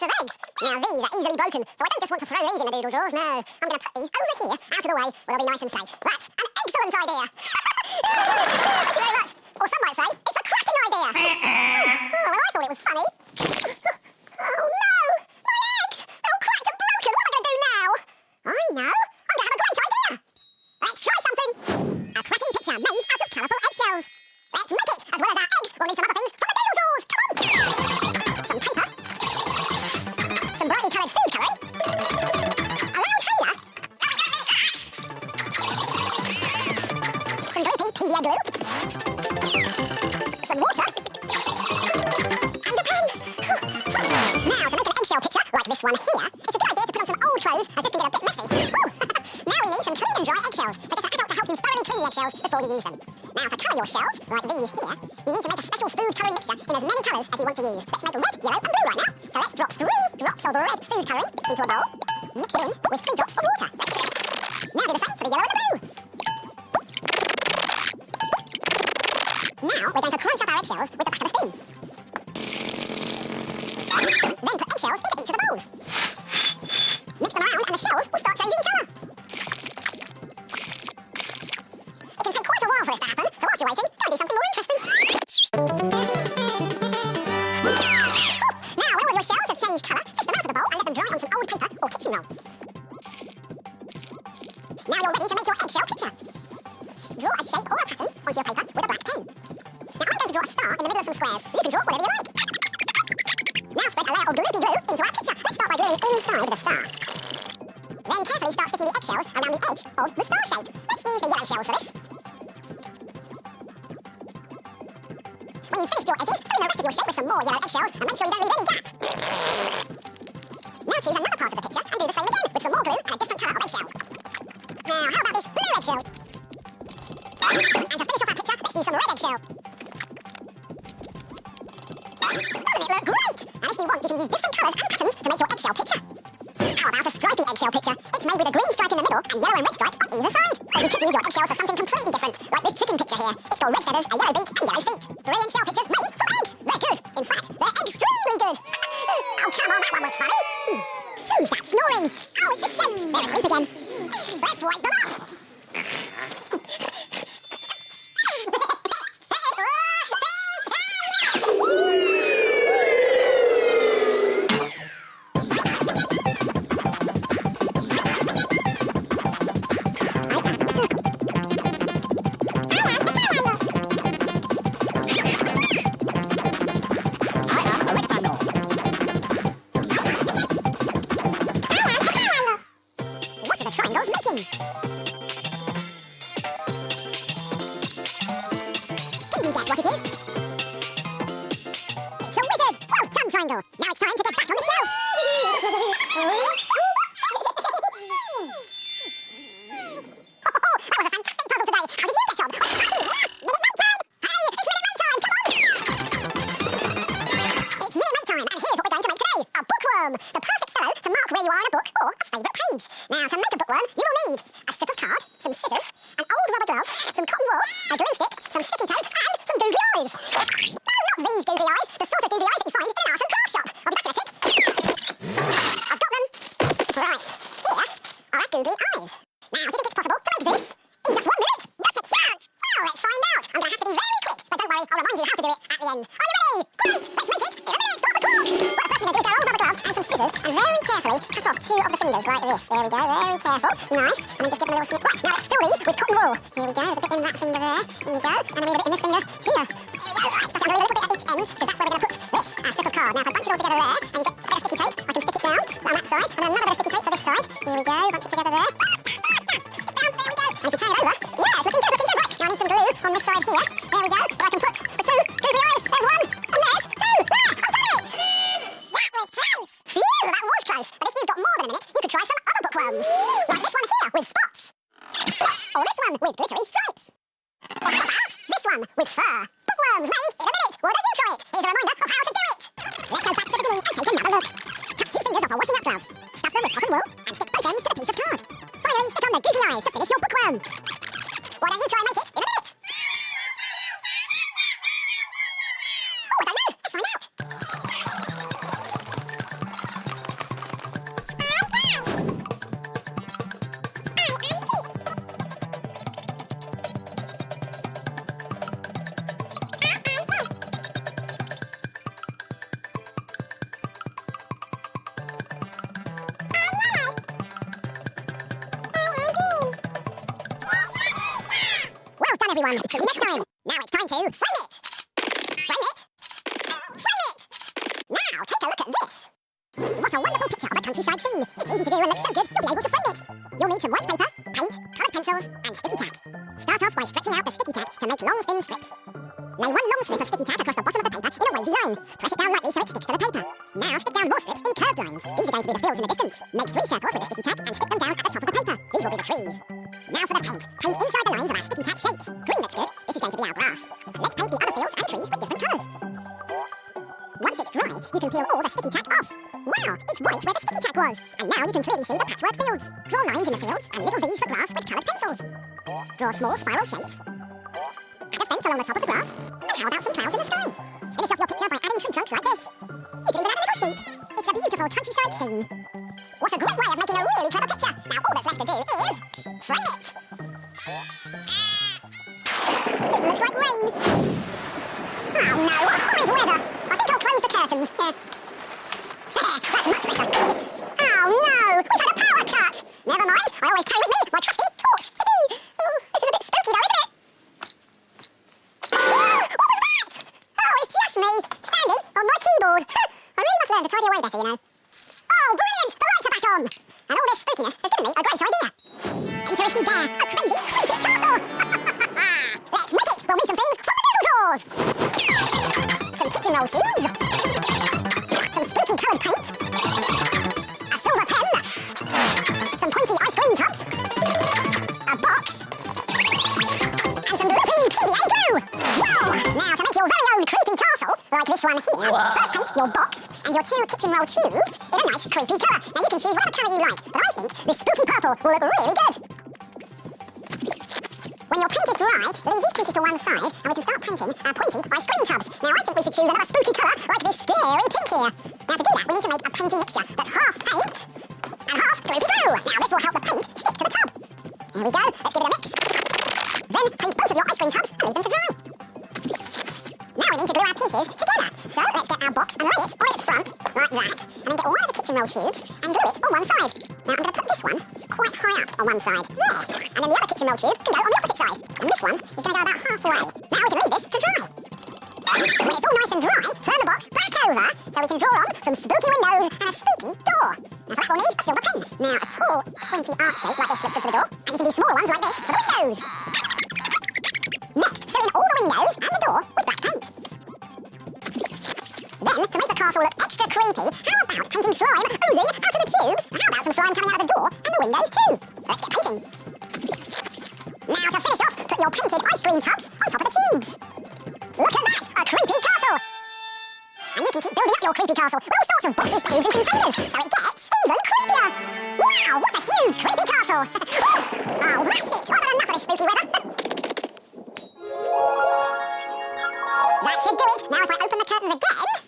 of eggs. Now, these are easily broken, so I don't just want to throw these in the doodle drawers, no. I'm going to put these over here, out of the way, where they'll be nice and safe. That's an excellent idea. Thank you very much. Or some might say, it's a cracking idea. Well, I thought it was funny. Oh, no! My eggs! They're all cracked and broken. What am I going to do now? I know. I'm going to have a great idea. Let's try something. A cracking picture made out of colourful eggshells. Let's make it, as well as our eggs, we'll need some other things from the doodle drawers. Come on! Some paper. Some brightly coloured food colouring. A round hailer. Some gloopy PVA glue. Some water. And a pen. Now, to make an eggshell picture, like this one here, it's a good idea to put on some old clothes, as this can get a bit messy. Now we need some clean and dry eggshells, so get an adult to help you thoroughly clean the eggshells before you use them. Now, to colour your shells, like these here, you need to make a special food colouring mixture in as many colours as you want to use. Let's make red, yellow and blue right now. So let's drop 3 drops of red food colouring into a bowl. Mix it in with 3 drops of water. Let's give it a mix. Now do the same for the yellow and the blue. Now we're going to crunch up our eggshells with the back of the spoon. Then put eggshells into each of the bowls. Mix them around and the shells will start changing colour. It can take quite a while for this to happen, so whilst you're waiting, go and do something more interesting. Now, when all your shells have changed colour, fish them out of the bowl and let them dry on some old paper or kitchen roll. Now you're ready to make your eggshell picture. Draw a shape or a pattern onto your paper with a black pen. Now I'm going to draw a star in the middle of some squares. You can draw whatever you like. Now spread a layer of gloopy glue into our picture. Let's start by gluing inside the star. Then carefully start sticking the eggshells around the edge of the star shape. Let's use the yellow shells for this. When you've finished your edges, fill in the rest of your shape with some more yellow eggshells and make sure you don't leave any gaps. Now choose another part of the picture and do the same again with some more glue and a different colour of eggshell. Now, how about this blue eggshell? And to finish off our picture, let's use some red eggshell. Doesn't it look great? And if you want, you can use different colours and patterns to make your eggshell picture. How about a stripy eggshell picture? It's made with a green stripe in the middle and yellow and red stripes on either side. Or you could use your eggshells for something completely different, like this chicken picture here. It's got red feathers, a yellow beak and yellow feet. Brilliant shell pictures made from eggs. They're good. In fact, they're extremely good. Oh, come on, that one was funny. Who's that snoring? Oh, it's the shakes. They're asleep again. Let's wake them up. Triangle. Now it's time to get back on the shelf. That was a fantastic puzzle today. How did you get on? Minute Maid time! Hey, it's Minute Maid time! Come on! It's Minute Maid time, and here's what we're going to make today. A bookworm. The perfect fellow to mark where you are in a book or a favourite page. Now, to make a bookworm, you will need a strip of card, some scissors, an old rubber glove, some cotton wool, a glue stick, some sticky tape, and some googly eyes. No, not these googly eyes. The sort of googly eyes that you find in an art and craft shop. I'll be back in a tick. I've got them. Right, here are our googly eyes. Now, do you think it's possible to make this in just 1 minute? What's a chance? Well, let's find out. I'm going to have to be very quick, but don't worry, I'll remind you how to do it at the end. Are you ready? Great! Let's make it in a minute. Stop the clock! Well, the first thing to do is get our old rubber glove and some scissors and very carefully cut off 2 of the fingers like this. There we go, very careful. Nice. And then just give them a little snip. Right, now let's fill these with cotton wool. Here we go, there's a bit in that finger there. In you go. And then we have a bit in this finger here. There we go. Right, stuff a little bit at each end, because that's where we're going to put this strip of card. Now, if I bunch it all together there and get a bit of sticky tape, I can stick it down on that side, and then another bit of sticky tape for this side. Here we go, bunch it together there. Stick down, there we go. And if you turn it over, yeah, it's looking good, looking good. Right, now I need some glue on this side here. There we go, where I can put the 2 googly eyes. There's 1, and there's 2. There, I've done it! That was close. Phew, that was close. But if you've got more than a minute, you could try some other bookworms. Like this one here with spots. Or this one with glittery stripes. Or how about this one with fur? Bookworms made in a minute. Why don't you try it? Here's a reminder of how to do it. Let's go back to the beginning and take another look. Cut 2 fingers off a washing up glove. Stuff them with cotton wool and stick both ends to the piece of card. Finally, stick on the googly eyes to finish your bookworm. Why don't you try and make it in a minute? Oh, I don't know. Let's find out. everyone. See you next time. Now it's time to frame it. Frame it. Frame it. Now take a look at this. What a wonderful picture of a countryside scene. It's easy to do and looks so good, you'll be able to frame it. You'll need some white paper, paint, coloured pencils, and sticky tack. Start off by stretching out the sticky tack to make long, thin strips. Lay one long strip of sticky tack across the bottom of the paper in a wavy line. Press it down lightly so it sticks to the paper. Now stick down more strips in curved lines. These are going to be the fields in the distance. Make 3 circles with the sticky tack and stick them down at the top of the paper. These will be the trees. Now for the paint. Paint inside the lines of our sticky tack shapes. Green looks good. This is going to be our grass. Let's paint the other fields and trees with different colours. Once it's dry, you can peel all the sticky tack off. Wow, it's white where the sticky tack was. And now you can clearly see the patchwork fields. Draw lines in the fields and little V's for grass with coloured pencils. Draw small spiral shapes. Add a fence along the top of the grass. And how about some clouds in the sky? Finish off your picture by adding tree trunks like this. You can even add a little sheep. It's a beautiful countryside scene. What a great way of making a really clever picture. Now all that's left to do is frame it. It looks like rain. Oh no, what horrid weather. I think I'll close the curtains. There, that's much better. Oh no, we've had a power cut. Never mind, I always carry with me my trusty torch. Oh, this is a bit spooky though, isn't it? Oh, what was that? Oh, it's just me, standing on my keyboard. I really must learn to tidy away better, you know. Oh, brilliant, the lights are back on. And all this spookiness has given me a great idea. Enter if you dare, a crazy, creepy castle. Let's make it. We'll need some things from the noodle drawers. Some kitchen roll tubes. Some spooky coloured paint. A silver pen. Some pointy ice cream tubs. A box. And some dripping PVA glue. Wow! Now to make your very own creepy castle, like this one here, first paint your box and your 2 kitchen roll tubes in a nice creepy colour. Now you can choose whatever colour you like, but I think this spooky purple will look really good. When your paint is dry, leave these pieces to one side and we can start painting our pointy ice cream tubs. Now I think we should choose another spooky colour like this scary pink here. Now to do that we need to make a painting mixture that's half paint and half gloopy glue. Now this will help the paint stick to the tub. Here we go, let's give it a mix. Then paint both of your ice cream tubs and leave them to dry. Now we need to glue our pieces together. So let's get our box and lay it on its front, like that, and then get one of the kitchen roll tubes and glue it on one side. Now I'm going to put this one quite high up on one side. There. And then the other kitchen roll tube can go on the opposite side. And this one is going to go about halfway. Now we can leave this to dry. When it's all nice and dry, turn the box back over so we can draw on some spooky windows and a spooky door. Now for that we'll need a silver pen. Now a tall, pointy arch shape like this looks good for the door. And you can do smaller ones like this for the windows. Next, fill in all the windows and the door with black paint. Then, to make the castle look extra creepy, how about painting slime oozing out of the tubes? And how about some slime coming out of the door and the windows too? Let's get painting. Now to finish off, put your painted ice cream tubs on top of the tubes. Look at that, a creepy castle! And you can keep building up your creepy castle with all sorts of boxes, tubes and containers, so it gets even creepier! Wow, what a huge creepy castle! Oh, that's it! I've had enough of this spooky weather! That should do it! Now if I open the curtains again...